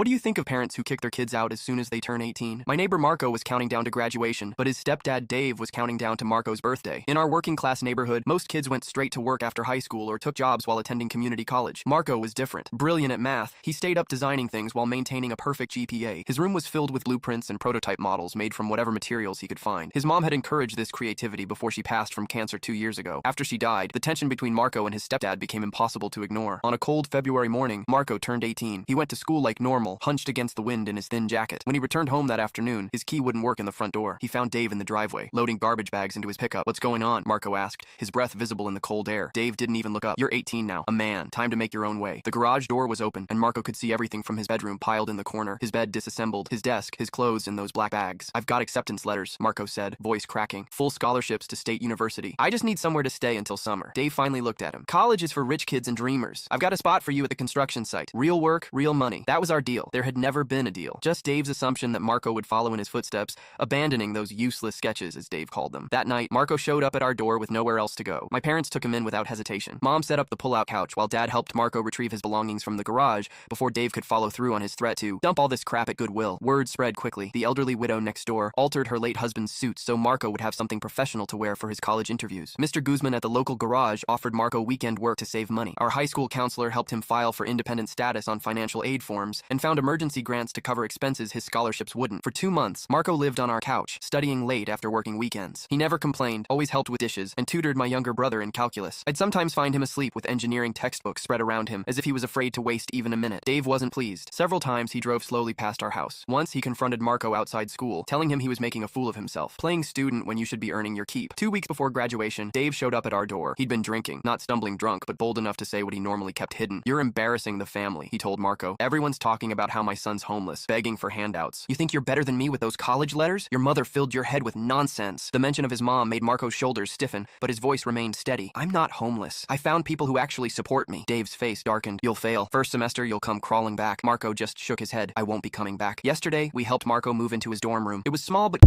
What do you think of parents who kick their kids out as soon as they turn 18? My neighbor Marco was counting down to graduation, but his stepdad Dave was counting down to Marco's birthday. In our working-class neighborhood, most kids went straight to work after high school or took jobs while attending community college. Marco was different. Brilliant at math, he stayed up designing things while maintaining a perfect GPA. His room was filled with blueprints and prototype models made from whatever materials he could find. His mom had encouraged this creativity before she passed from cancer 2 years ago. After she died, the tension between Marco and his stepdad became impossible to ignore. On a cold February morning, Marco turned 18. He went to school like normal, hunched against the wind in his thin jacket. When he returned home that afternoon, his key wouldn't work in the front door. He found Dave in the driveway, loading garbage bags into his pickup. "What's going on?" Marco asked, his breath visible in the cold air. Dave didn't even look up. "You're 18 now. A man. Time to make your own way." The garage door was open, and Marco could see everything from his bedroom piled in the corner, his bed disassembled, his desk, his clothes in those black bags. "I've got acceptance letters," Marco said, voice cracking. "Full scholarships to State University. I just need somewhere to stay until summer." Dave finally looked at him. "College is for rich kids and dreamers. I've got a spot for you at the construction site. Real work, real money." That was our deal. There had never been a deal. Just Dave's assumption that Marco would follow in his footsteps, abandoning those useless sketches, as Dave called them. That night, Marco showed up at our door with nowhere else to go. My parents took him in without hesitation. Mom set up the pull-out couch while Dad helped Marco retrieve his belongings from the garage before Dave could follow through on his threat to dump all this crap at Goodwill. Word spread quickly. The elderly widow next door altered her late husband's suit so Marco would have something professional to wear for his college interviews. Mr. Guzman at the local garage offered Marco weekend work to save money. Our high school counselor helped him file for independent status on financial aid forms and found emergency grants to cover expenses his scholarships wouldn't. For 2 months, Marco lived on our couch, studying late after working weekends. He never complained, always helped with dishes, and tutored my younger brother in calculus. I'd sometimes find him asleep with engineering textbooks spread around him, as if he was afraid to waste even a minute. Dave wasn't pleased. Several times he drove slowly past our house. Once he confronted Marco outside school, telling him he was making a fool of himself, playing student when you should be earning your keep. 2 weeks before graduation, Dave showed up at our door. He'd been drinking, not stumbling drunk, but bold enough to say what he normally kept hidden. "You're embarrassing the family," he told Marco. "Everyone's talking about how my son's homeless, begging for handouts. You think you're better than me with those college letters? Your mother filled your head with nonsense." The mention of his mom made Marco's shoulders stiffen, but his voice remained steady. "I'm not homeless. I found people who actually support me." Dave's face darkened. "You'll fail. First semester, you'll come crawling back." Marco just shook his head. "I won't be coming back." Yesterday, we helped Marco move into his dorm room. It was small, but